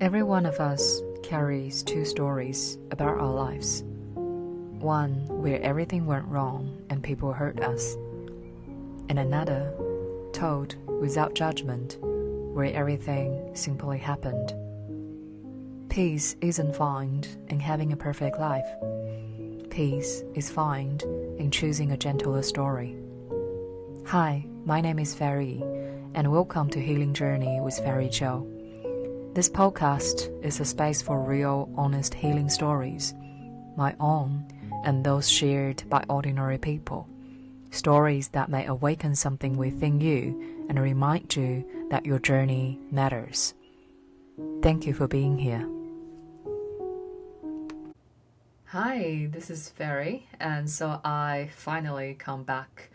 Every one of us carries two stories about our lives. One where everything went wrong and people hurt us, and another told without judgment where everything simply happened. Peace isn't found in having a perfect life. Peace is found in choosing a gentler story. Hi, my name is Fery, and welcome to Healing Journey with Fery Qiu. This podcast is a space for real, honest healing stories, my own and those shared by ordinary people. Stories that may awaken something within you and remind you that your journey matters. Thank you for being here. Hi, this is Fery, and so I finally come back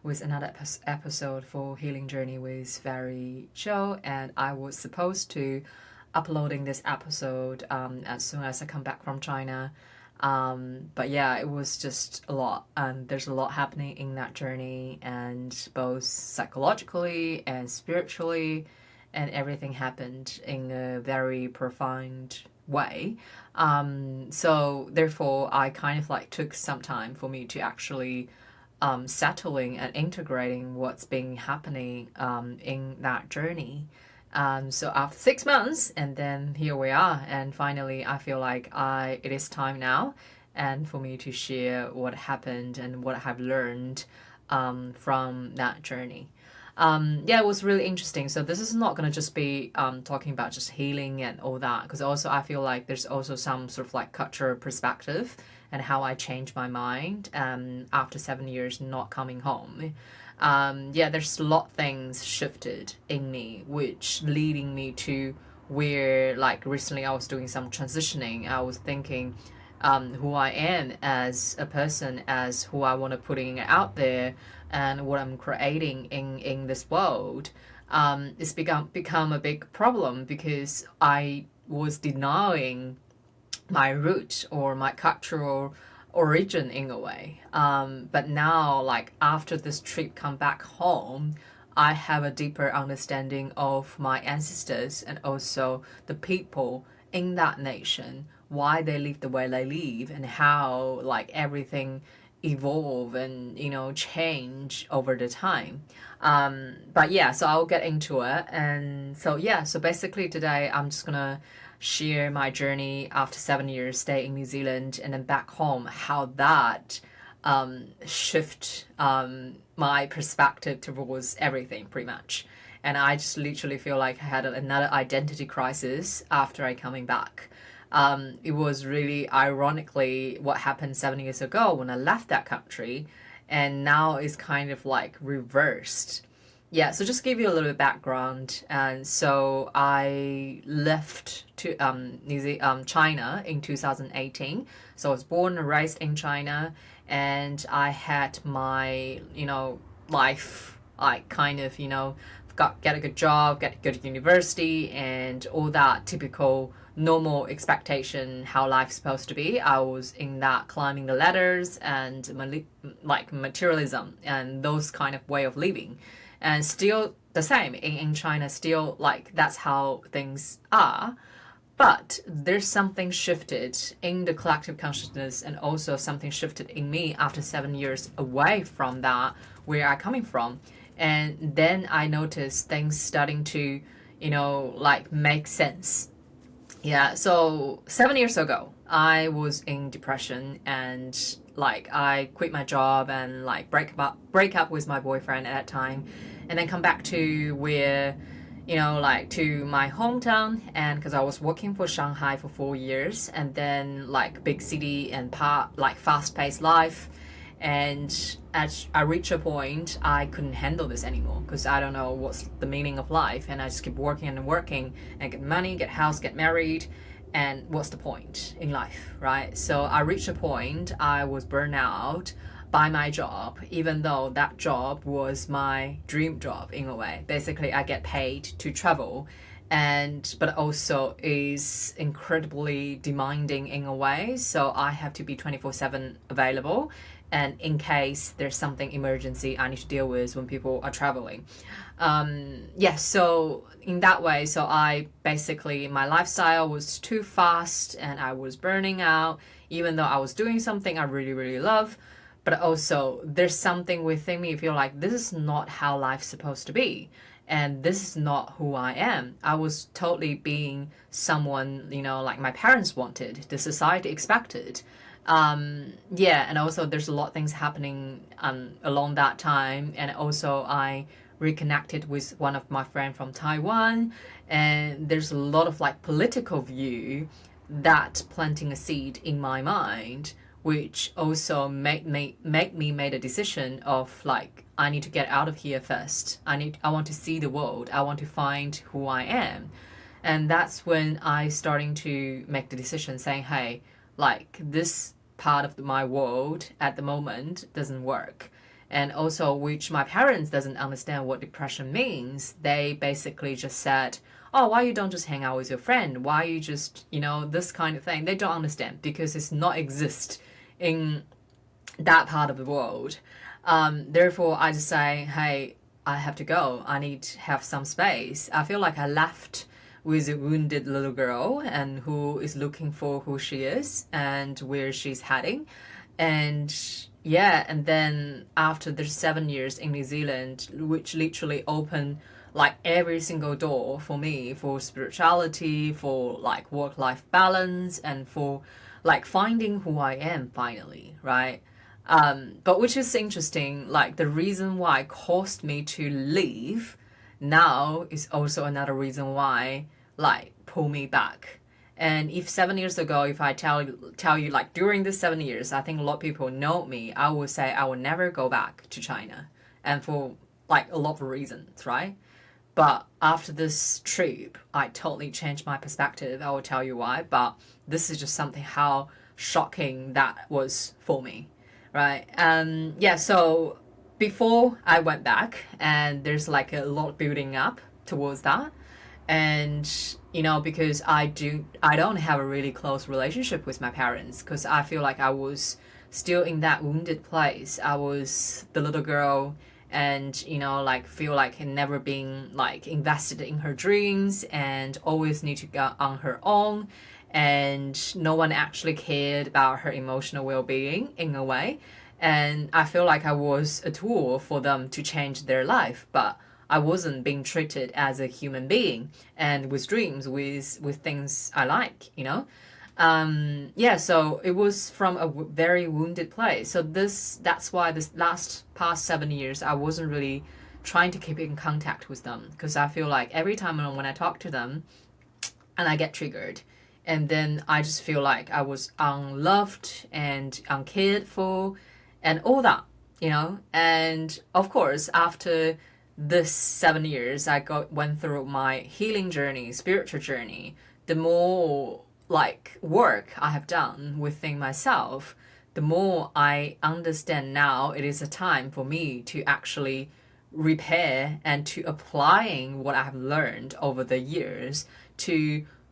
with another episode for Healing Journey with Fery Qiu, and I was supposed to uploading this episode as soon as I come back from China. But yeah, it was just a lot, and there's a lot happening in that journey, and both psychologically and spiritually, and everything happened in a very profound way. So therefore, I kind of took some time for me to actually settling and integrating what's been happening in that journey. So after 6 months, and then here we are, and finally I feel like it is time now, and for me to share what happened and what I have learned from that journey. It was really interesting. So this is not going to just be talking about just healing and all that, because also I feel like there's also some sort of cultural perspective and how I changed my mind after 7 years not coming home. There's a lot of things shifted in me, which leading me to where recently I was doing some transitioning. I was thinking who I am as a person, as who I want to putting out there, and what I'm creating in this world. It's become a big problem because I was denying my root or my cultural origin in a way. But now, after this trip come back home, I have a deeper understanding of my ancestors and also the people in that nation, why they live the way they live, and how everything evolve and change over the time. So I'll get into it. And so basically today I'm just gonna share my journey after 7 years stay in New Zealand and then back home, how that shift my perspective towards everything pretty much. And I just literally feel like I had another identity crisis after I coming back. It was really ironically what happened 7 years ago when I left that country, and now it's kind of reversed. Yeah, so just give you a little bit of background. And so I left to China in 2018. So I was born and raised in China, and I had my life get a good job, get a good university, and all that typical normal expectation how life's supposed to be. I was in that climbing the ladders and materialism and those kind of way of living. And still the same in China, still that's how things are. But there's something shifted in the collective consciousness, and also something shifted in me after 7 years away from that, where I'm coming from. And then I noticed things starting to, make sense. Yeah, so 7 years ago, I was in depression, and I quit my job and break up with my boyfriend at that time, and then come back to where, to my hometown, and because I was working for Shanghai for 4 years, and then big city and fast-paced life. And as I reached a point, I couldn't handle this anymore, because I don't know what's the meaning of life, and I just keep working and working and get money, get house, get married, and what's the point in life, right? So I reached a point I was burned out by my job, even though that job was my dream job in a way. Basically, I get paid to travel, but also is incredibly demanding in a way. So I have to be 24/7 available. and in case there's something emergency I need to deal with when people are traveling. So in that way, so I basically, my lifestyle was too fast and I was burning out, even though I was doing something I really, really love. But also, there's something within me, feel like this is not how life's supposed to be. And this is not who I am. I was totally being someone, like my parents wanted, the society expected. And also there's a lot of things happening along that time. And also I reconnected with one of my friends from Taiwan. And there's a lot of like political view that planting a seed in my mind, which also made me made a decision of like I need to get out of here first. I want to see the world. I want to find who I am. And that's when I starting to make the decision saying, hey, like this part of my world at the moment doesn't work. And also which my parents doesn't understand what depression means. They basically just said, oh, why you don't just hang out with your friend? Why you just, this kind of thing. They don't understand because it's not exist in that part of the world. Therefore, I just say, hey, I have to go. I need to have some space. I feel like I left with a wounded little girl and who is looking for who she is and where she's heading. And and then after the 7 years in New Zealand, which literally opened like every single door for me for spirituality, for like work-life balance, and for like finding who I am finally, right? But which is interesting, like the reason why it caused me to leave now is also another reason why like pull me back. And if 7 years ago, if I tell you like during this 7 years, I think a lot of people know me, I would say I will never go back to China, and for like a lot of reasons, right? But after this trip, I totally changed my perspective. I will tell you why. But this is just something how shocking that was for me, right? So before I went back, and there's like a lot building up towards that. And because I don't have a really close relationship with my parents, because I feel like I was still in that wounded place. I was the little girl, and like feel like never being like invested in her dreams and always need to go on her own, and no one actually cared about her emotional well-being in a way. And I feel like I was a tool for them to change their life, but I wasn't being treated as a human being and with dreams, with things I like, So it was from a very wounded place. So that's why this past 7 years, I wasn't really trying to keep in contact with them, because I feel like every time when I talk to them and I get triggered, and then I just feel like I was unloved and uncared for and all that, And of course, after this 7 years, I went through my healing journey, spiritual journey. The more like work I have done within myself, the more I understand now it is a time for me to actually repair and to applying what I have learned over the years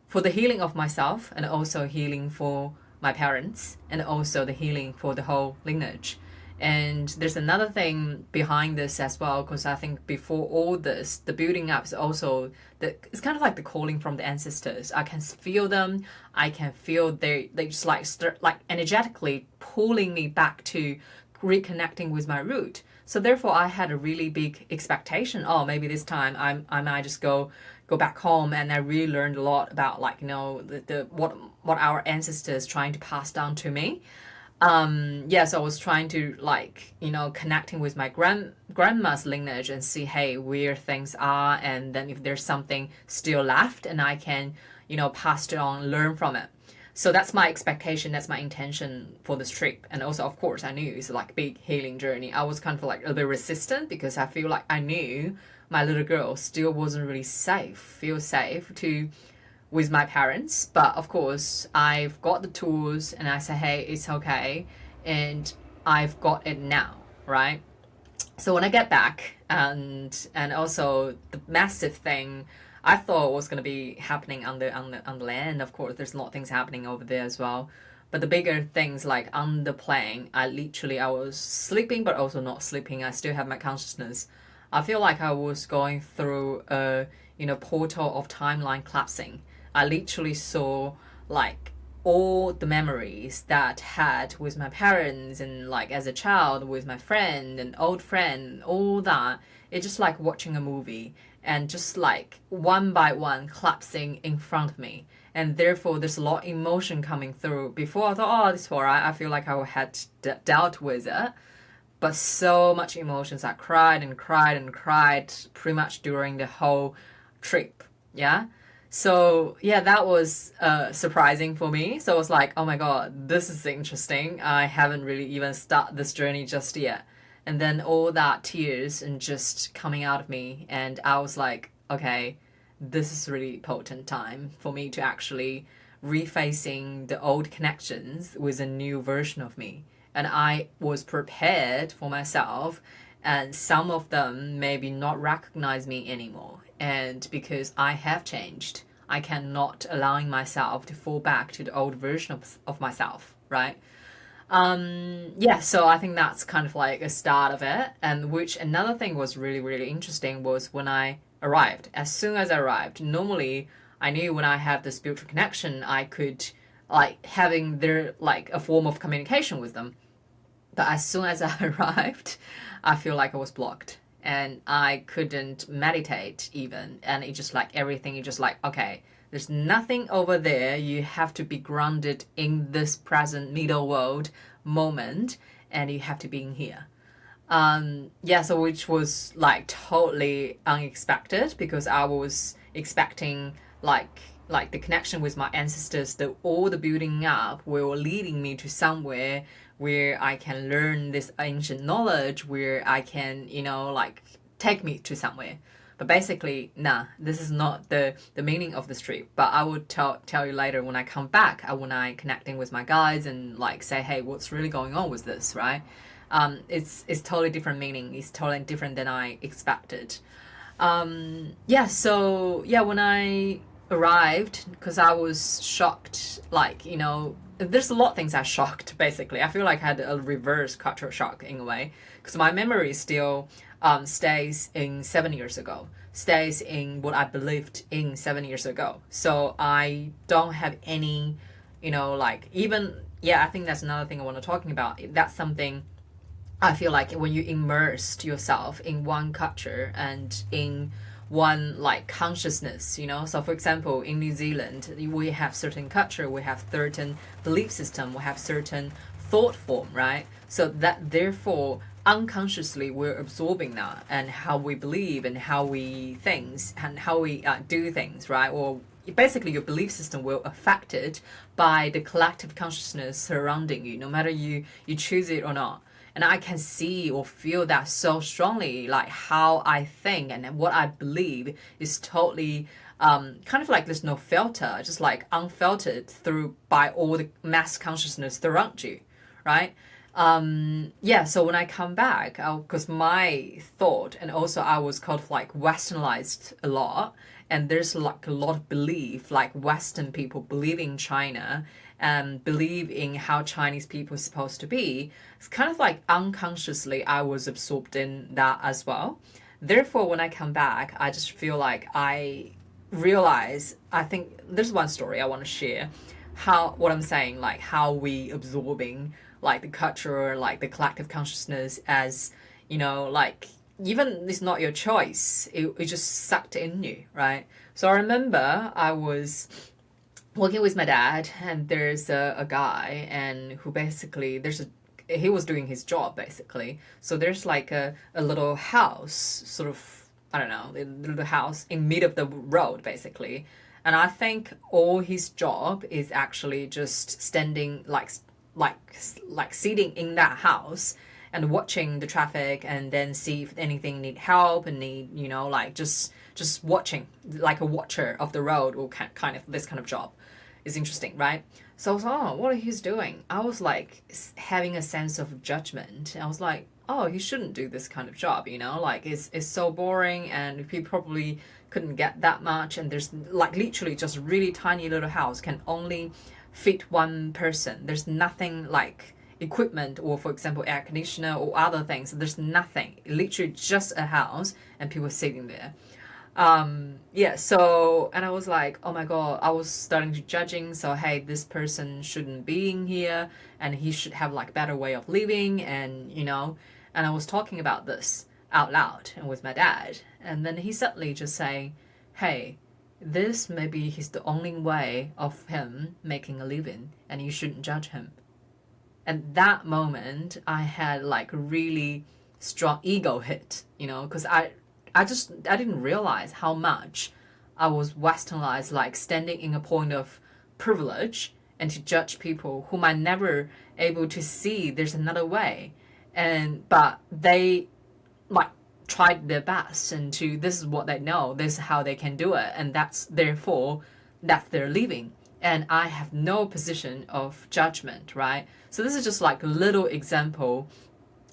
for the healing of myself, and also healing for my parents, and also the healing for the whole lineage. And there's another thing behind this as well, because I think before all this, the building up is also it's kind of like the calling from the ancestors. I can feel them. I can feel they just like energetically pulling me back to reconnecting with my root. So therefore, I had a really big expectation. Oh, maybe this time I might just go back home, and I really learned a lot about the what our ancestors trying to pass down to me. So I was trying to connecting with my grandma's lineage and see, hey, where things are, and then if there's something still left, and I can, pass it on, learn from it. So that's my expectation, that's my intention for this trip. And also, of course, I knew it's like a big healing journey. I was kind of like a little bit resistant, because I feel like I knew my little girl still wasn't really feel safe with my parents. But of course, I've got the tools, and I say, hey, it's okay, and I've got it now, right? So when I get back, and also the massive thing I thought was going to be happening on the land. Of course, there's a lot of things happening over there as well. But the bigger things, like on the plane, I was sleeping but also not sleeping. I still have my consciousness. I feel like I was going through a portal of timeline collapsing. I literally saw like all the memories that I had with my parents and like as a child with my friend and old friend, all that. It's just like watching a movie and just like one by one collapsing in front of me. And therefore, there's a lot of emotion coming through. Before I thought, oh, this is all right. I feel like I had dealt with it. But so much emotions. I cried and cried and cried pretty much during the whole trip. Yeah. So yeah, that was surprising for me. So I was like, oh my God, this is interesting. I haven't really even started this journey just yet. And then all that tears and just coming out of me. And I was like, okay, this is really potent time for me to actually refacing the old connections with a new version of me. And I was prepared for myself, and some of them maybe not recognize me anymore. And because I have changed, I cannot allowing myself to fall back to the old version of myself, right? Yeah, so I think that's kind of like a start of it. And which another thing was really, really interesting was when I arrived. As soon as I arrived, normally I knew when I have the spiritual connection, I could like having their like a form of communication with them. But as soon as I arrived, I feel like I was blocked and I couldn't meditate even. And it just like everything, you just like, okay, there's nothing over there. You have to be grounded in this present middle world moment and you have to be in here. Yeah, so which was like totally unexpected because I was expecting like the connection with my ancestors, all the building up were leading me to somewhere where I can learn this ancient knowledge, where I can, like take me to somewhere. But basically, nah, this is not the meaning of this trip. But I would tell you later when I come back, when I connecting with my guides and like say, hey, what's really going on with this, right? It's totally different meaning. It's totally different than I expected. Yeah, so yeah, when I arrived, because I was shocked, like, there's a lot of things I shocked, basically. I feel like I had a reverse cultural shock in a way, because my memory still stays in 7 years ago, stays in what I believed in 7 years ago. So I don't have any, like even, yeah, I think that's another thing I want to talking about. That's something I feel like when you immersed yourself in one culture and in one like consciousness, So for example, in New Zealand, we have certain culture, we have certain belief system, we have certain thought form, right? So that therefore unconsciously we're absorbing that and how we believe and how we things and how we do things, right? Or basically your belief system will affected by the collective consciousness surrounding you, no matter you choose it or not. And I can see or feel that so strongly, like how I think and what I believe is totally kind of like there's no filter, just like unfiltered through by all the mass consciousness around you, right? Yeah, so when I come back, because my thought and also I was kind of like westernized a lot, and there's like a lot of belief, like Western people believe in China and believe in how Chinese people are supposed to be. It's kind of like unconsciously I was absorbed in that as well. Therefore, when I come back, I just feel like I realize, I think there's one story I want to share, what I'm saying, like how we absorbing like the culture, like the collective consciousness as, like even it's not your choice, it just sucked in you, right? So I remember I was working with my dad and there's a guy and who basically he was doing his job basically. So there's like a little house, sort of, I don't know, a little house in mid of the road basically. And I think all his job is actually just standing like sitting in that house and watching the traffic and then see if anything need help and need, like just watching, like a watcher of the road, or kind of this kind of job is interesting, right? So I was like, oh, what he's doing? I was like having a sense of judgment. I was like, oh, he shouldn't do this kind of job, like it's so boring and he probably couldn't get that much. And there's like literally just really tiny little house can only fit one person. There's nothing like equipment or, for example, air conditioner or other things. There's nothing. Literally just a house and people sitting there. Yeah, so, and I was like, oh my god, I was starting to judging, so hey, this person shouldn't be in here and he should have like better way of living, and and I was talking about this out loud and with my dad, and then he suddenly just saying, hey, this maybe he's the only way of him making a living and you shouldn't judge him. And that moment I had like a really strong ego hit, because I didn't realize how much I was westernized, like standing in a point of privilege and to judge people whom I never able to see there's another way. But they like tried their best, and this is what they know, this is how they can do it, and that's their living. And I have no position of judgment, right? So this is just like a little example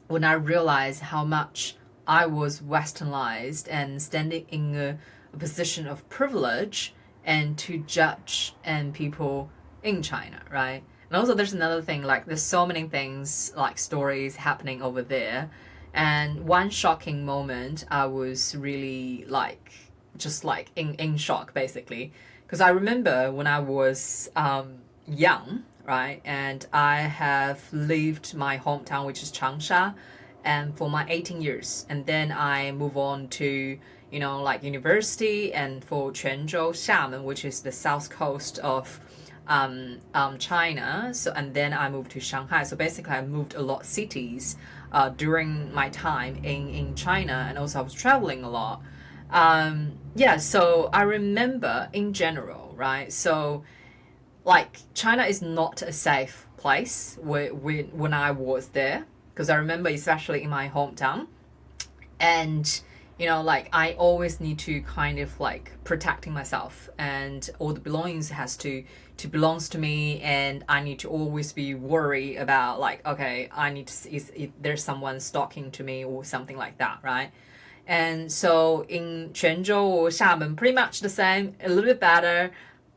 when I realized how much I was westernized and standing in a position of privilege and to judge and people in China, right? And also there's another thing, like there's so many things, like stories happening over there. And one shocking moment, I was really like, just like in shock basically. Because I remember when I was young, right? And I have lived my hometown, which is Changsha, and for my 18 years. And then I move on to, like university, and for Quanzhou, Xiamen, which is the south coast of China. So, and then I moved to Shanghai. So basically I moved a lot of cities during my time in China, and also I was traveling a lot. Yeah, so I remember in general, right? So like China is not a safe place when I was there, because I remember especially in my hometown, and like I always need to kind of like protecting myself, and all the belongings has to belongs to me, and I need to always be worried about like, okay, I need to see if there's someone stalking to me or something like that, right? And so in Quanzhou or Xiamen, pretty much the same, a little bit better,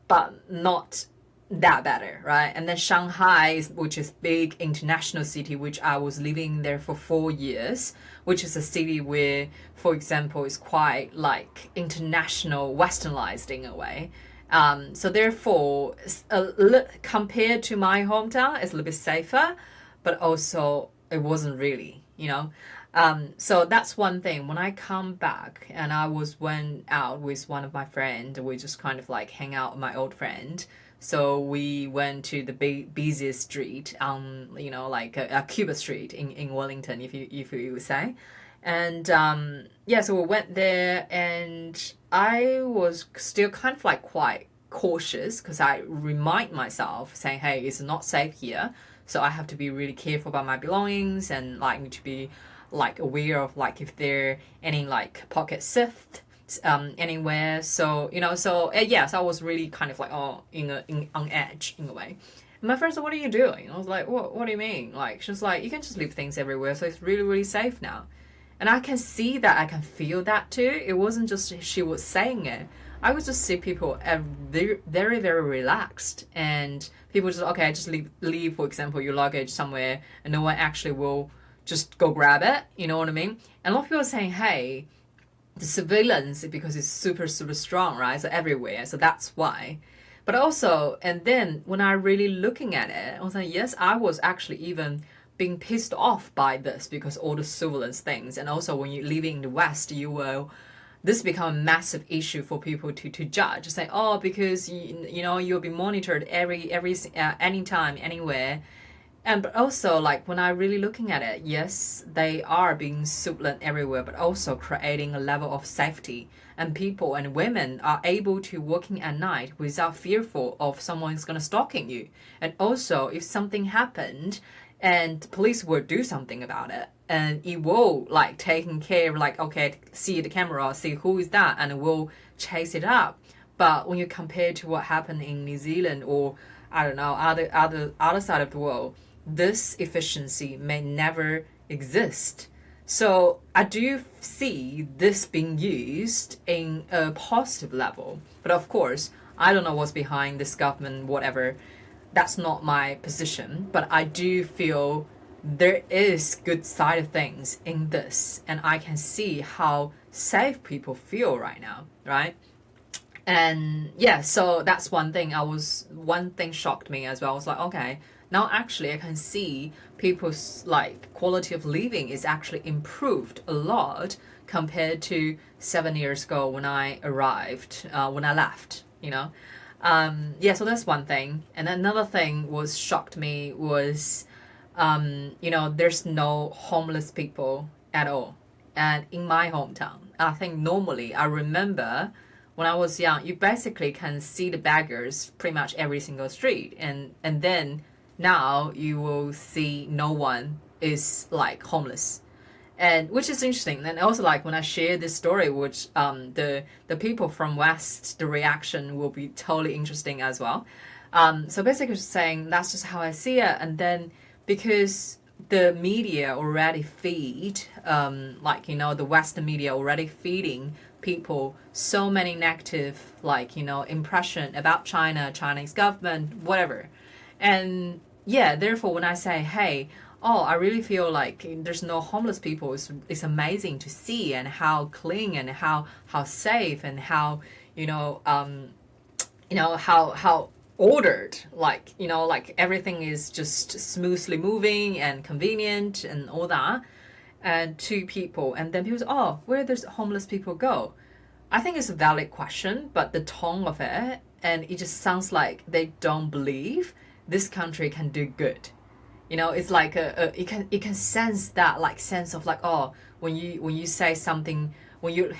but not that better, right? And then Shanghai, which is big international city, which I was living there for 4 years, which is a city where, for example, is quite like international, westernized in a way. So therefore, compared to my hometown, it's a little bit safer, but also it wasn't really, So that's one thing. When I come back, and I went out with one of my friends, we just kind of like hang out with my old friend. So we went to the busiest street, like a Cuba Street in Wellington, if you would say. And yeah, so we went there, and I was still kind of like quite cautious, because I remind myself saying, hey, it's not safe here. So I have to be really careful about my belongings, and like need to be like aware of like if there any like pocket sift anywhere. So yes, I was really kind of like on edge in a way. And my friend said, what are you doing? I was like, what do you mean? Like, she's like, you can just leave things everywhere, so it's really, really safe now. And I can see that, I can feel that too. It wasn't just she was saying it. I would just see people very, very, very relaxed, and people just, okay, just leave, for example, your luggage somewhere, and no one actually will just go grab it. You know what I mean? And a lot of people are saying, hey, the surveillance, because it's super, super strong, right? So everywhere. So that's why. But also, and then when I really looking at it, I was like, yes, I was actually even being pissed off by this, because all the surveillance things. And also when you're living in the West, this become a massive issue for people to judge. Say, oh, because you'll be monitored every anytime, anywhere. But also, like, when I'm really looking at it, yes, they are being surveilled everywhere, but also creating a level of safety. And people and women are able to working at night without fearful of someone's gonna stalking you. And also, if something happened, and police will do something about it, and it will like taking care of like, okay, see the camera, see who is that, and it will chase it up. But when you compare to what happened in New Zealand, or I don't know, other side of the world, this efficiency may never exist. So I do see this being used in a positive level. But of course, I don't know what's behind this government, whatever. that's not my position, but I do feel there is good side of things in this, and I can see how safe people feel right now, right? And yeah, so that's one thing shocked me as well. I was like, okay, now actually I can see people's like quality of living is actually improved a lot compared to 7 years ago when I arrived, when I left, you know. Yeah, so that's one thing. And another thing was shocked me was, there's no homeless people at all. And in my hometown, I think normally I remember when I was young, you basically can see the beggars pretty much every single street, and then now you will see no one is like homeless, and which is interesting. And also like when I share this story, which the people from West, the reaction will be totally interesting as well. So basically saying that's just how I see it, and then because the media already feed, the Western media already feeding people so many negative, impression about China, Chinese government, whatever. And yeah, therefore, when I say, hey, oh, I really feel like there's no homeless people, it's amazing to see, and how clean and how safe and how, how ordered, like everything is just smoothly moving and convenient and all that, and to people. And then people say, oh, where does homeless people go? I think it's a valid question, but the tone of it, and it just sounds like they don't believe this country can do good. It's like you can sense that, like, sense of like, oh, when you say something, when you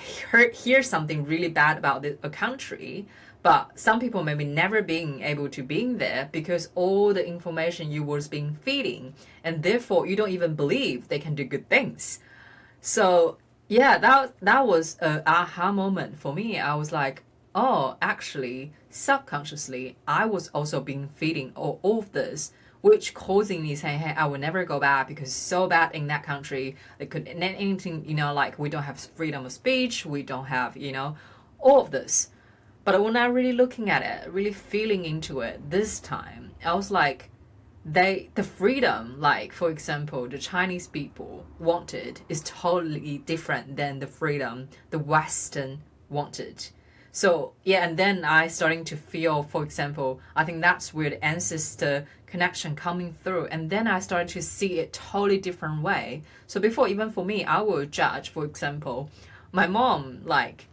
hear something really bad about a country, but some people maybe never being able to being there because all the information you was being feeding, and therefore you don't even believe they can do good things. So yeah, that was a aha moment for me. I was like, oh, actually, subconsciously, I was also being feeding all of this, which causing me saying, hey, I will never go back because it's so bad in that country. It could anything, like we don't have freedom of speech, we don't have, all of this. But when I really looking at it, really feeling into it this time, I was like, the freedom, like for example the Chinese people wanted is totally different than the freedom the Western wanted. So yeah, and then I starting to feel, for example, I think that's where the ancestor connection coming through, and then I started to see it totally different way. So before, even for me, I would judge, for example, my mom, like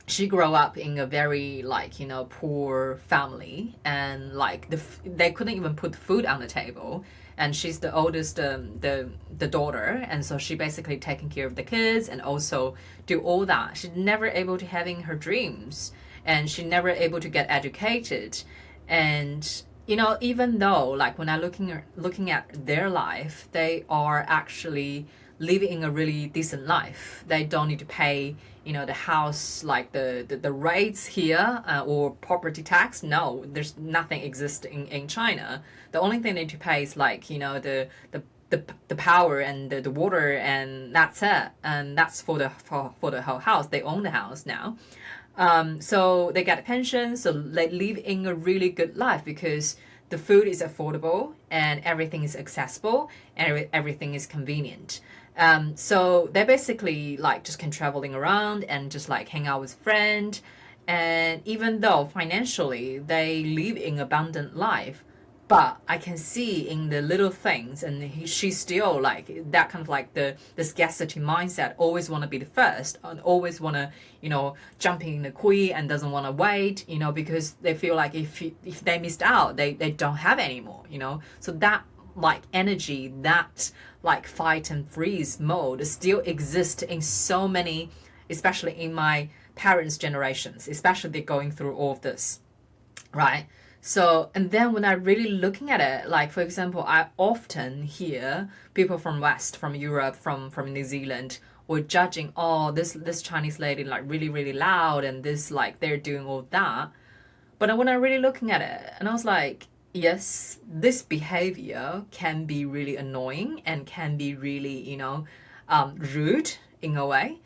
she grew up in a very poor family, and like they couldn't even put food on the table, and she's the oldest, the daughter, and so she basically taking care of the kids and also do all that. She's never able to having her dreams, and she never able to get educated. And even though, like, when I looking at their life, they are actually living in a really decent life. They don't need to pay, the house, like the rates here, or property tax. No, there's nothing existing in China. The only thing they need to pay is like, the power and the water, and that's it. And that's for the whole house. They own the house now. So they get a pension, so they live in a really good life because the food is affordable and everything is accessible and everything is convenient. So they basically like just can traveling around and just like hang out with friends. And even though financially they live in abundant life, but I can see in the little things, and she's still like that kind of like the scarcity mindset, always want to be the first and always want to, jump in the queue and doesn't want to wait, because they feel like if they missed out, they don't have anymore, So that like energy, that like fight and freeze mode still exists in so many, especially in my parents' generations, especially they're going through all of this, right? So, and then when I really looking at it, like for example, I often hear people from West, from Europe, from New Zealand, were judging, oh, this Chinese lady like really really loud, and this like they're doing all that. But when I really looking at it, and I was like, yes, this behavior can be really annoying and can be really, rude in a way.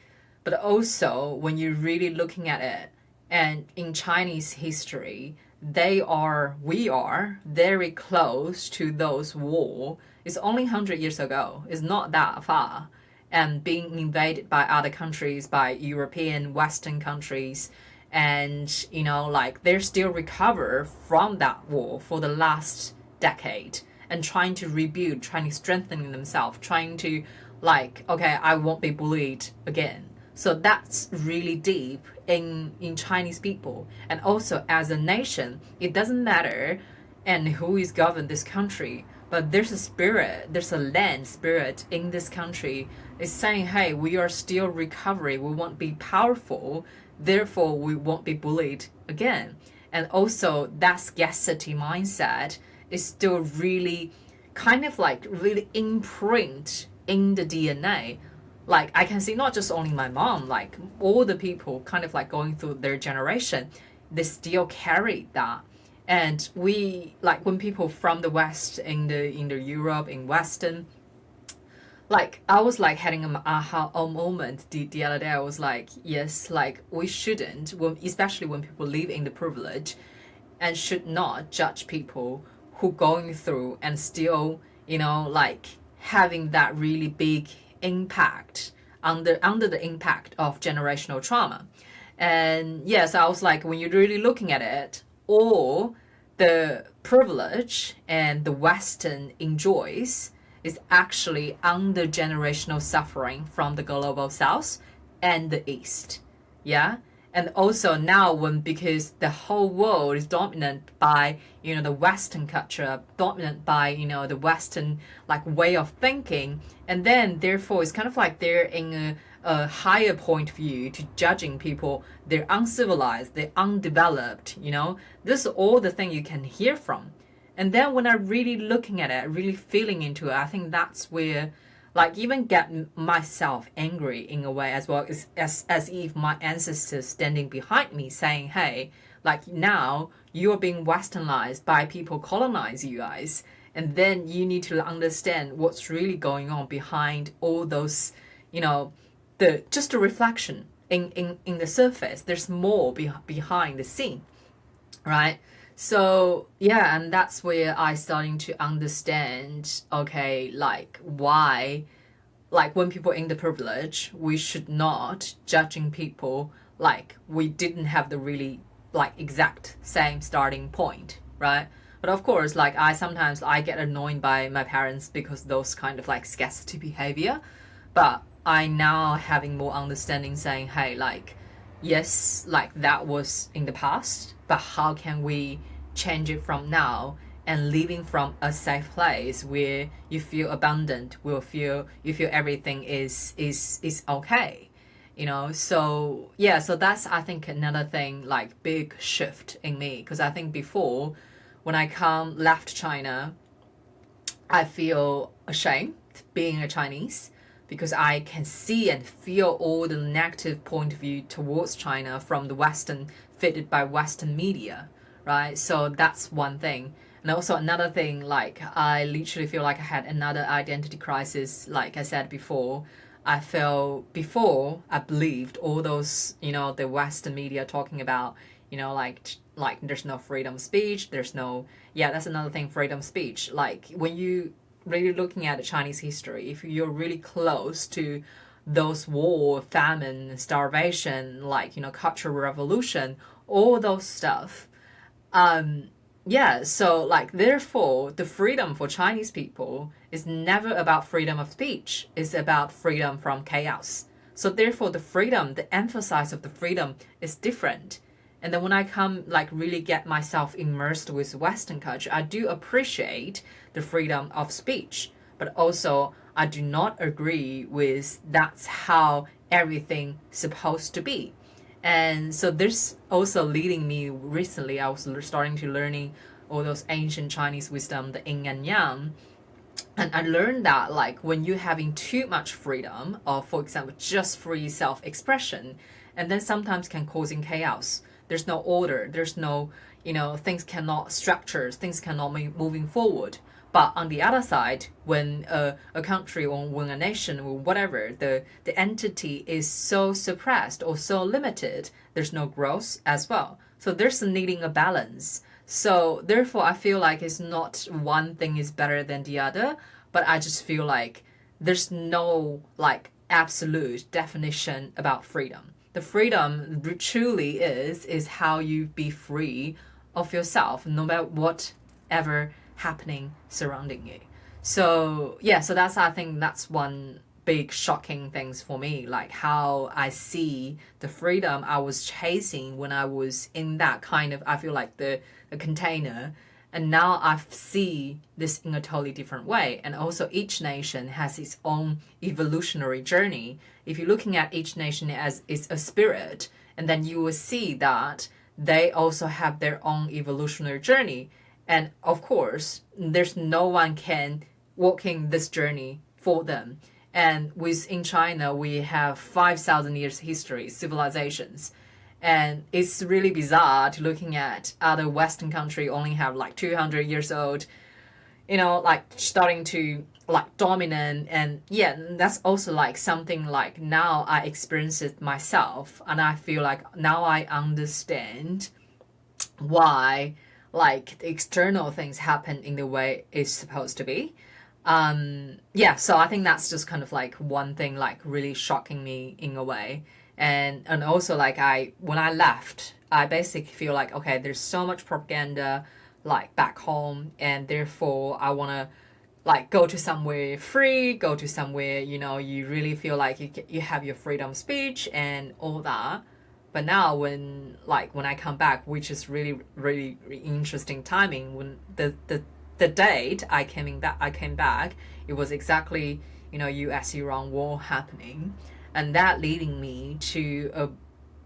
But also when you're really looking at it, and in Chinese history, we are very close to those war. It's only 100 years ago. It's not that far. And being invaded by other countries, by European, Western countries, and like they're still recover from that war for the last decade and trying to rebuild, trying to strengthen themselves, trying to like, okay, I won't be bullied again. So that's really deep in Chinese people. And also as a nation, it doesn't matter and who is governed this country, but there's a spirit, there's a land spirit in this country is saying, hey, we are still recovering, we won't be powerful, therefore we won't be bullied again. And also that scarcity mindset is still really kind of like really imprint in the DNA. Like I can see not just only my mom, like all the people kind of like going through their generation, they still carry that. And we like when people from the West in the Europe, in Western, like I was like having an aha moment the other day. I was like, yes, like we shouldn't, especially when people live in the privilege, and should not judge people who going through and still, like having that really big impact under the impact of generational trauma. And yes, I was like, when you're really looking at it, all the privilege and the Western enjoys is actually under generational suffering from the global South and the East. Yeah. And also now because the whole world is dominant by, the Western culture, dominant by, the Western like way of thinking. And then therefore it's kind of like they're in a higher point of view to judging people. They're uncivilized, they're undeveloped, This is all the thing you can hear from. And then when I'm really looking at it, really feeling into it, I think that's where like even get myself angry in a way as well, as if my ancestors standing behind me saying, hey, like now you're being westernized by people colonize you guys, and then you need to understand what's really going on behind all those, just a reflection in the surface. There's more behind the scene, right? So yeah, and that's where I starting to understand, okay, like why, like when people in the privilege, we should not judging people like we didn't have the really like exact same starting point, right? But of course, like sometimes I get annoyed by my parents because those kind of like scarcity behavior, but I now having more understanding saying, hey, like yes, like that was in the past, but how can we change it from now and living from a safe place where you feel abundant, you feel everything is okay, So yeah, so that's I think another thing like big shift in me, because I think before when I left China, I feel ashamed being a Chinese, because I can see and feel all the negative point of view towards China from the Western, fitted by Western media, right? So that's one thing. And also another thing, like I literally feel like I had another identity crisis. Like I said before, I felt before I believed all those, the Western media talking about, like there's no freedom of speech. There's no, yeah, that's another thing, freedom of speech. Like when you really looking at the Chinese history, if you're really close to those war, famine, starvation, like, cultural revolution, all those stuff, yeah, so like therefore the freedom for Chinese people is never about freedom of speech, it's about freedom from chaos. So therefore the freedom, the emphasis of the freedom is different. And then when I come like really get myself immersed with Western culture, I do appreciate the freedom of speech, but also I do not agree with that's how everything supposed to be. And so this also leading me recently, I was starting to learning all those ancient Chinese wisdom, the yin and yang. And I learned that like when you're having too much freedom, or for example, just free self-expression, and then sometimes can causing chaos. There's no order, there's no, things cannot structures, things cannot be moving forward. But on the other side, when a country or when a nation or whatever, the entity is so suppressed or so limited, there's no growth as well. So there's needing a balance. So therefore, I feel like it's not one thing is better than the other, but I just feel like there's no like absolute definition about freedom. The freedom truly is how you be free of yourself, no matter whatever happening surrounding you. So yeah, so that's I think that's one big shocking things for me, like how I see the freedom I was chasing when I was in that kind of, I feel like the container, and now I see this in a totally different way. And also each nation has its own evolutionary journey. If you're looking at each nation as it's a spirit, and then you will see that they also have their own evolutionary journey. And of course, there's no one can walking this journey for them. And in China, we have 5,000 years history, civilizations. And it's really bizarre to looking at other Western country only have like 200 years old, like starting to like dominant. And yeah, that's also like something like now I experience it myself. And I feel like now I understand why like the external things happen in the way it's supposed to be. Yeah, so I think that's just kind of like one thing like really shocking me in a way. And also like when I left, I basically feel like, okay, there's so much propaganda like back home, and therefore I want to like go to somewhere free, go to somewhere, you really feel like you have your freedom of speech and all that. But now when I come back, which is really, really, really interesting timing, when the date I came back, it was exactly, US-Iran war happening. And that leading me to a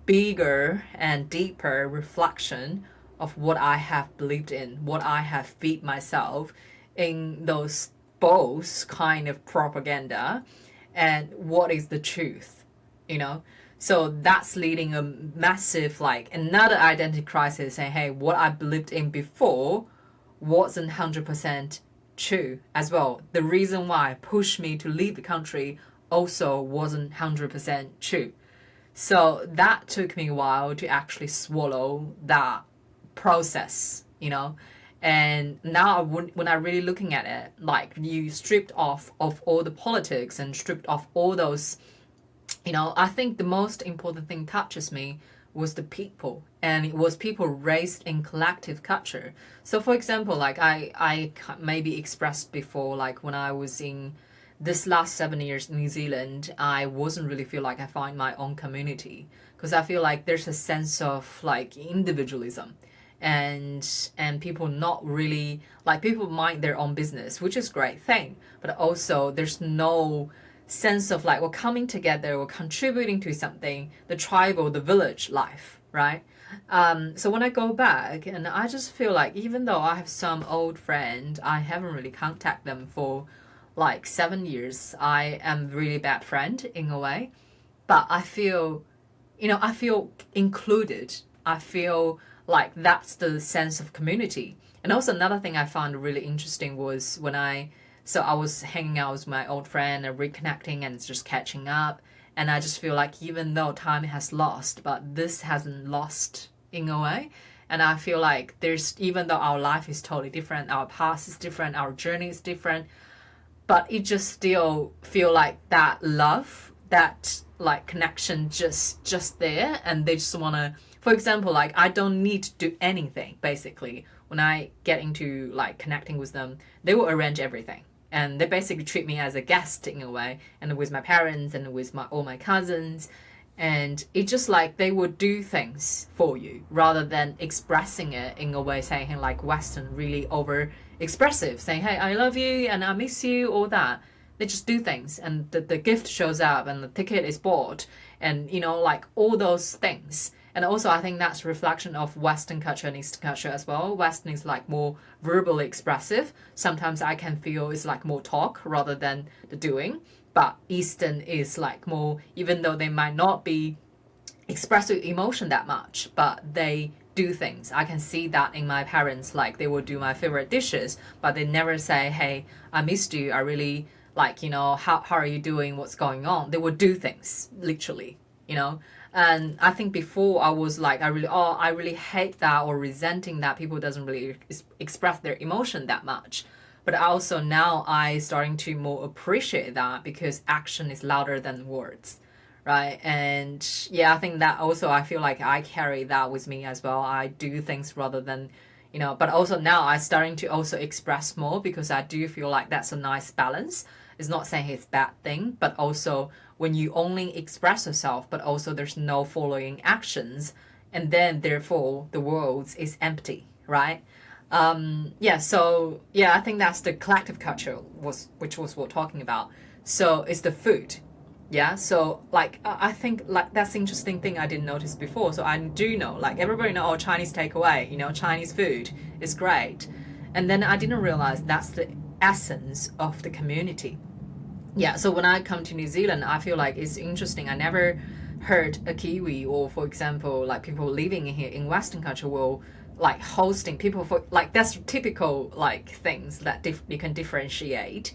bigger and deeper reflection of what I have believed in, what I have fed myself in those both kind of propaganda, and what is the truth, So that's leading a massive, like another identity crisis, saying, hey, what I believed in before wasn't 100% true as well. The reason why pushed me to leave the country also wasn't 100% true. So that took me a while to actually swallow that process, And now when I really looking at it, like you stripped off of all the politics and stripped off all those, I think the most important thing touches me was the people, and it was people raised in collective culture. So for example, like I maybe expressed before, like when I was in this last 7 years in New Zealand, I wasn't really feel like I find my own community, because I feel like there's a sense of like individualism, and people not really like, people mind their own business, which is a great thing, but also there's no sense of like we're coming together, we're contributing to something, the tribal, the village life, right? So when I go back, and I just feel like even though I have some old friend, I haven't really contacted them for like 7 years. I am really bad friend in a way, but I feel, I feel included. I feel like that's the sense of community. And also another thing I found really interesting was when I was hanging out with my old friend and reconnecting and just catching up. And I just feel like even though time has lost, but this hasn't lost in a way. And I feel like even though our life is totally different, our past is different, our journey is different, but it just still feel like that love, that like connection just there. And they just want to, for example, like I don't need to do anything basically. When I get into like connecting with them, they will arrange everything. And they basically treat me as a guest in a way, and with my parents and with all my cousins. And it's just like they would do things for you rather than expressing it in a way, saying like Western really over expressive, saying, hey, I love you and I miss you, all that. They just do things, and the gift shows up and the ticket is bought, and like all those things. And also I think that's a reflection of Western culture and Eastern culture as well. Western is like more verbally expressive. Sometimes I can feel it's like more talk rather than the doing. But Eastern is like more, even though they might not be expressive emotion that much, but they do things. I can see that in my parents, like they will do my favorite dishes, but they never say, hey, I missed you. I really like, how are you doing? What's going on? They will do things, literally, And I think before I was like, I really hate that or resenting that people doesn't really express their emotion that much. But also now I starting to more appreciate that because action is louder than words, right? And yeah, I think that also I feel like I carry that with me as well. I do things rather than, but also now I starting to also express more because I do feel like that's a nice balance. It's not saying it's a bad thing, but also when you only express yourself, but also there's no following actions, and then therefore the world is empty, right? Yeah, so yeah, I think that's the collective culture which was what we're talking about. So it's the food. Yeah, so like I think like that's the interesting thing I didn't notice before. So I do know, like everybody know, oh, Chinese takeaway, Chinese food is great. And then I didn't realize that's the essence of the community. Yeah, so when I come to New Zealand, I feel like it's interesting. I never heard a Kiwi or, for example, like people living here in Western culture will like hosting people for like that's typical like things that you can differentiate.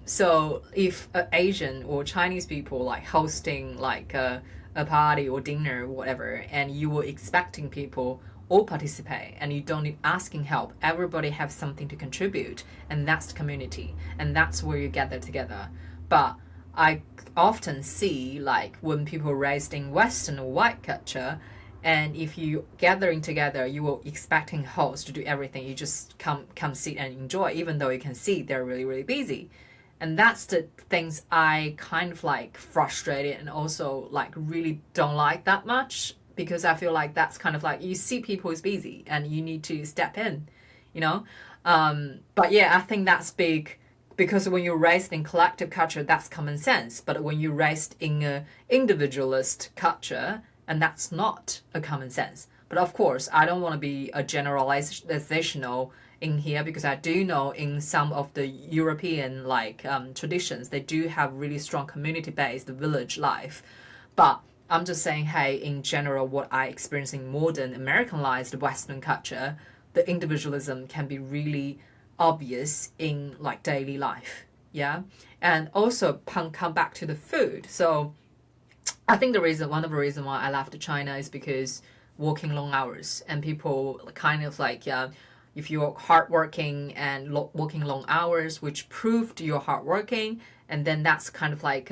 So if Asian or Chinese people like hosting like a party or dinner or whatever, and you were expecting people all participate and you don't need asking help, everybody have something to contribute, and that's the community, and that's where you gather together. But I often see like when people raised in Western or white culture, and if you gathering together, you were expecting hosts to do everything. You just come sit and enjoy, even though you can see they're really really busy. And that's the things I kind of like frustrated and also like really don't like that much, because I feel like that's kind of like you see people is busy and you need to step in, you know. But yeah, I think that's big because when you're raised in collective culture, that's common sense. But when you're raised in a individualist culture, and that's not a common sense. But of course, I don't want to be a generalizational in here, because I do know in some of the European like traditions, they do have really strong community-based village life. But I'm just saying, hey, in general, what I experience in modern Americanized Western culture, the individualism can be really obvious in like daily life. Yeah. And also come back to the food. So I think one of the reasons why I left China is because working long hours, and people kind of like, if you're hardworking and working long hours, which proved you're hardworking, and then that's kind of like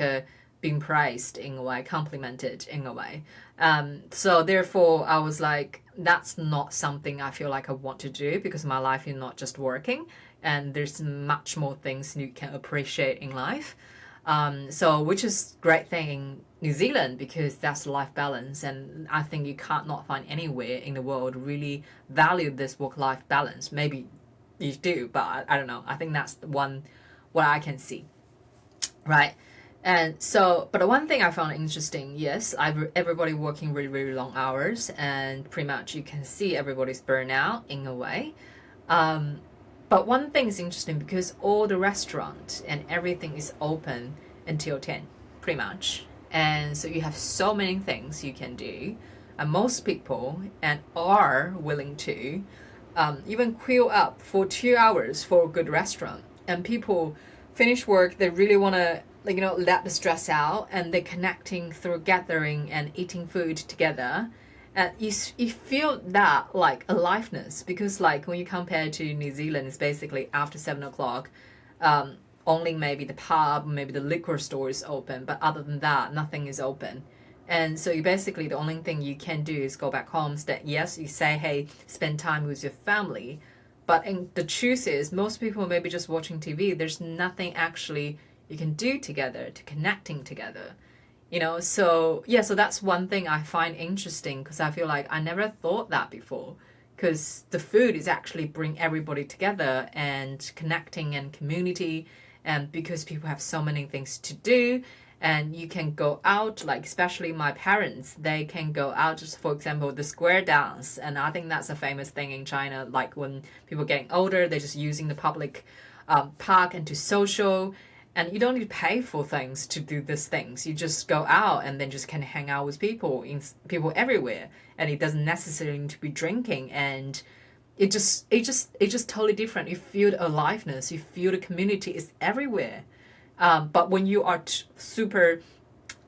being praised in a way, complimented in a way. So therefore, I was like, that's not something I feel like I want to do, because my life is not just working, and there's much more things you can appreciate in life. So which is great thing in New Zealand, because that's life balance, and I think you can't not find anywhere in the world really value this work-life balance. Maybe you do, but I don't know. I think that's the one what I can see, right? And so, but the one thing I found interesting, yes, everybody working really, really long hours, and pretty much you can see everybody's burnout in a way. But one thing is interesting, because all the restaurant and everything is open until 10, pretty much. And so you have so many things you can do. And most people and are willing to even queue up for 2 hours for a good restaurant. And people finish work, they really want to let the stress out, and they're connecting through gathering and eating food together. And you feel that like aliveness, because like when you compare to New Zealand, it's basically after 7 o'clock, only maybe the pub, maybe the liquor store is open, but other than that, nothing is open. And so you basically, the only thing you can do is go back home. That yes, you say, hey, spend time with your family, but in the truth is, most people maybe just watching TV. There's nothing actually you can do together to connecting together. So yeah, so that's one thing I find interesting, because I feel like I never thought that before, because the food is actually bring everybody together and connecting and community, and because people have so many things to do, and you can go out, like especially my parents, they can go out, just for example, the square dance, and I think that's a famous thing in China, like when people are getting older, they're just using the public park and to social. And you don't need to pay for things to do these things. You just go out and then just can hang out with people everywhere. And it doesn't necessarily need to be drinking. And it just totally different. You feel the aliveness. You feel the community is everywhere. But when you are super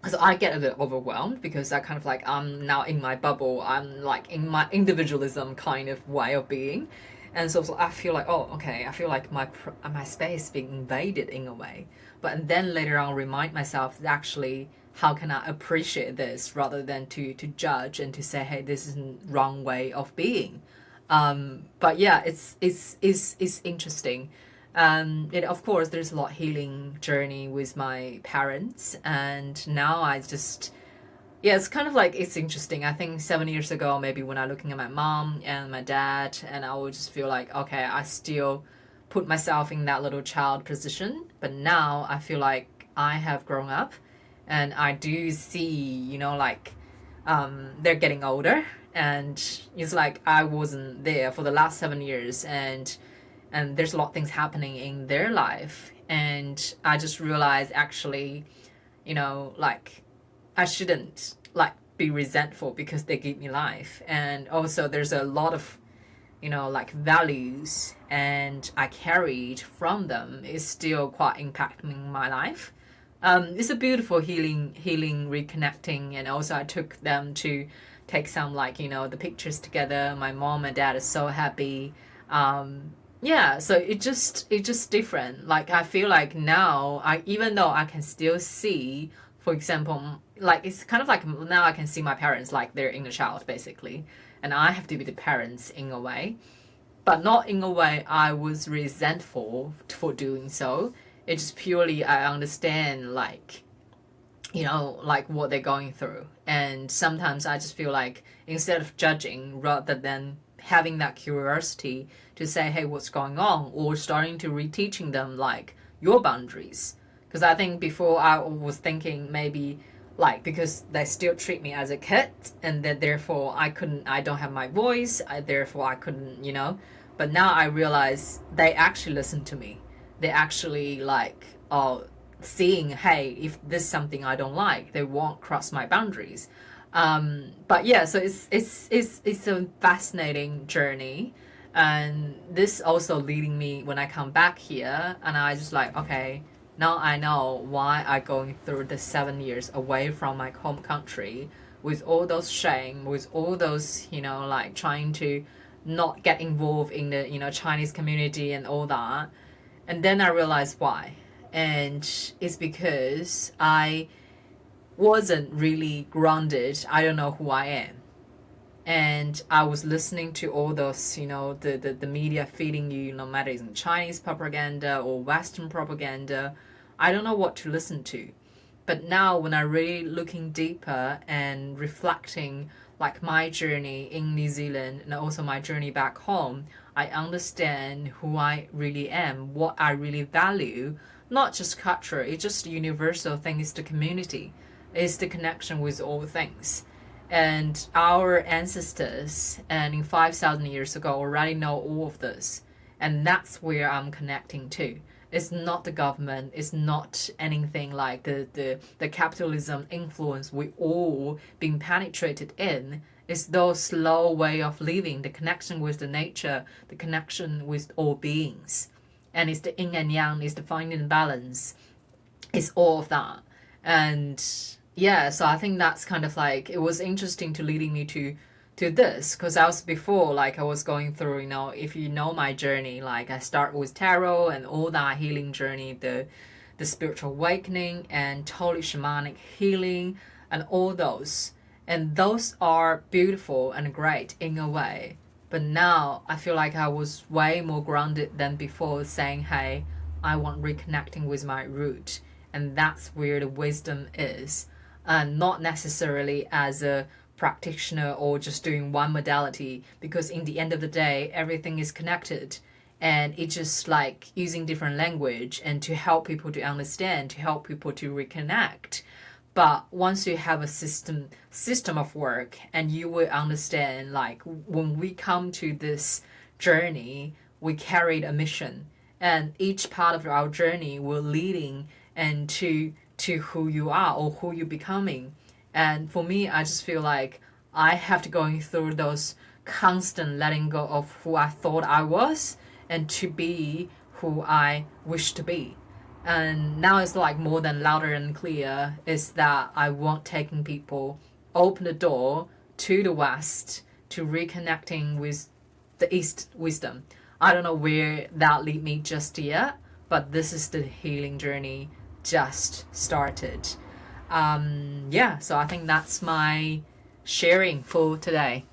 So I get a bit overwhelmed because I kind of like I'm now in my bubble. I'm like in my individualism kind of way of being, and so I feel like, oh, okay, I feel like my space being invaded in a way. But then later on, remind myself that actually, how can I appreciate this rather than to judge and to say, hey, this is the wrong way of being. But yeah, it's interesting. Of course, there's a lot healing journey with my parents, and now I just, yeah, it's kind of like it's interesting. I think 7 years ago, maybe when I'm looking at my mom and my dad, and I would just feel like, okay, I still put myself in that little child position, but now I feel like I have grown up, and I do see, like they're getting older, and it's like I wasn't there for the last 7 years, and there's a lot of things happening in their life, and I just realized actually, like I shouldn't like be resentful because they give me life, and also there's a lot of like values and I carried from them is still quite impacting my life. It's a beautiful healing, reconnecting, and also I took them to take some like the pictures together. My mom and dad are so happy. Yeah, so it just different. Like I feel like now, I even though I can still see, for example, like it's kind of like now I can see my parents like they're inner child basically, and I have to be the parents in a way, but not in a way I was resentful for doing so. It's just purely I understand like like what they're going through. And sometimes I just feel like instead of judging, rather than having that curiosity to say, hey, what's going on, or starting to reteaching them like your boundaries. Because I think before I was thinking maybe like because they still treat me as a kid, and that therefore I don't have my voice, therefore I couldn't, but now I realize they actually listen to me. They actually like, oh, seeing, hey, if this is something I don't like, they won't cross my boundaries. But yeah, so it's a fascinating journey, and this also leading me when I come back here, and I just like, okay, now I know why I going through the 7 years away from my home country with all those shame, with all those like trying to not get involved in the Chinese community and all that. And then I realized why. And it's because I wasn't really grounded. I don't know who I am. And I was listening to all those, the media feeding you, no matter it's Chinese propaganda or Western propaganda. I don't know what to listen to. But now when I really looking deeper and reflecting like my journey in New Zealand and also my journey back home, I understand who I really am, what I really value, not just culture, it's just a universal thing, it's the community, it's the connection with all things. And our ancestors and in 5,000 years ago already know all of this. And that's where I'm connecting to. It's not the government, it's not anything like the capitalism influence we all being penetrated in. It's those slow way of living, the connection with the nature, the connection with all beings. And it's the yin and yang, it's the finding balance. It's all of that. And yeah, so I think that's kind of like, it was interesting to leading me to this, because I was before, like I was going through, if you know my journey, like I start with tarot and all that healing journey, the spiritual awakening and totally shamanic healing and all those. And those are beautiful and great in a way. But now I feel like I was way more grounded than before, saying, hey, I want reconnecting with my root. And that's where the wisdom is. And not necessarily as a practitioner or just doing one modality, because in the end of the day everything is connected, and it's just like using different language and to help people to understand, to help people to reconnect. But once you have a system of work, and you will understand, like when we come to this journey, we carried a mission, and each part of our journey will leading and to who you are or who you're becoming. And for me, I just feel like I have to going through those constant letting go of who I thought I was and to be who I wish to be. And now it's like more than louder and clear is that I want taking people open the door to the West, to reconnecting with the East wisdom. I don't know where that lead me just yet, but this is the healing journey just started. Yeah, so I think that's my sharing for today.